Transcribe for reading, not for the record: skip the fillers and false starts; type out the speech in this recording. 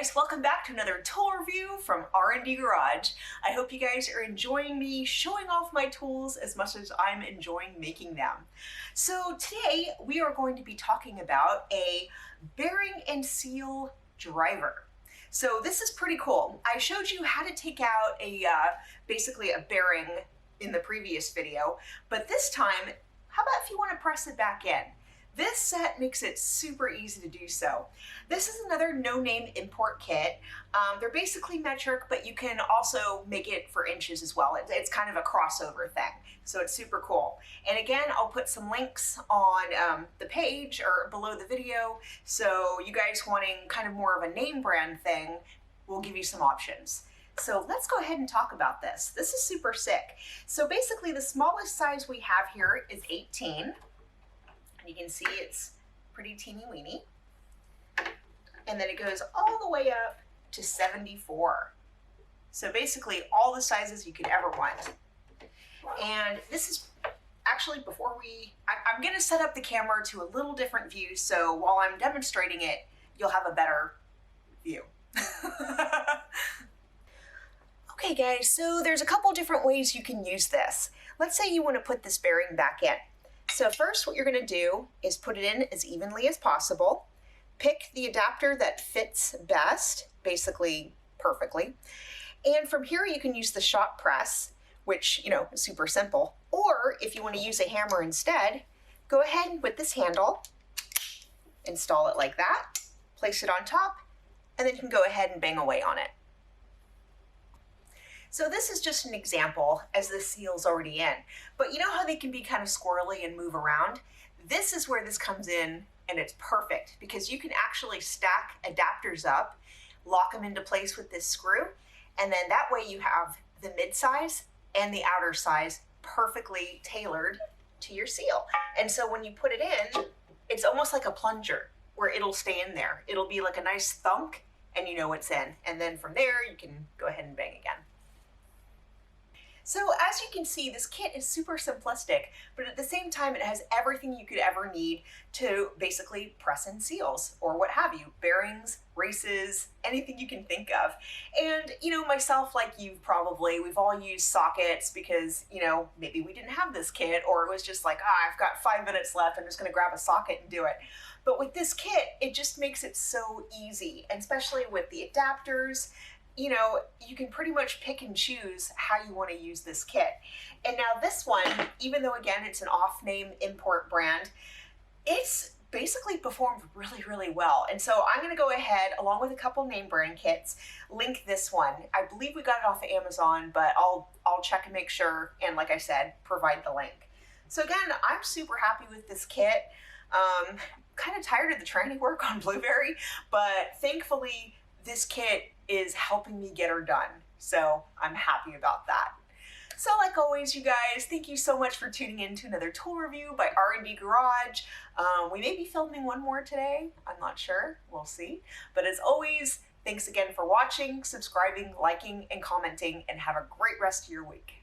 guys, welcome back to another tool review from R&Dgarage. I hope you guys are enjoying me showing off my tools as much as I'm enjoying making them. So today we are going to be talking about a bearing and seal driver. So this is pretty cool. I showed you how to take out basically a bearing in the previous video, but this time, how about if you want to press it back in? This set makes it super easy to do so. This is another no-name import kit. They're basically metric, but you can also make it for inches as well. It's kind of a crossover thing, so it's super cool. And again, I'll put some links on the page or below the video, so you guys wanting kind of more of a name brand thing, we'll give you some options. So let's go ahead and talk about this. This is super sick. So basically the smallest size we have here is 18. You can see it's pretty teeny weeny. And then it goes all the way up to 74. So basically all the sizes you could ever want. And this is actually I'm gonna set up the camera to a little different view, so while I'm demonstrating it, you'll have a better view. Okay guys, so there's a couple different ways you can use this. Let's say you wanna put this bearing back in. So first what you're going to do is put it in as evenly as possible. Pick the adapter that fits best, basically perfectly. And from here you can use the shot press, which, is super simple. Or if you want to use a hammer instead, go ahead with this handle, install it like that, place it on top, and then you can go ahead and bang away on it. So this is just an example as the seal's already in, but you know how they can be kind of squirrely and move around? This is where this comes in and it's perfect because you can actually stack adapters up, lock them into place with this screw, and then that way you have the mid size and the outer size perfectly tailored to your seal. And so when you put it in, it's almost like a plunger where it'll stay in there. It'll be like a nice thunk and you know it's in. And then from there you can go ahead and bang again. So as you can see, this kit is super simplistic, but at the same time, it has everything you could ever need to basically press in seals or what have you, bearings, races, anything you can think of. And, myself, like you probably, we've all used sockets because, maybe we didn't have this kit or it was just like, I've got 5 minutes left, I'm just gonna grab a socket and do it. But with this kit, it just makes it so easy, and especially with the adapters, you can pretty much pick and choose how you want to use this kit. And now this one, even though again, it's an off-name import brand, it's basically performed really, really well. And so I'm going to go ahead, along with a couple name brand kits, link this one. I believe we got it off of Amazon, but I'll check and make sure. And like I said, provide the link. So again, I'm super happy with this kit. Kind of tired of the tranny work on Blueberry, but thankfully this kit is helping me get her done. So I'm happy about that. So like always, you guys, thank you so much for tuning in to another tool review by R&Dgarage. We may be filming one more today. I'm not sure. We'll see. But as always, thanks again for watching, subscribing, liking, and commenting, and have a great rest of your week.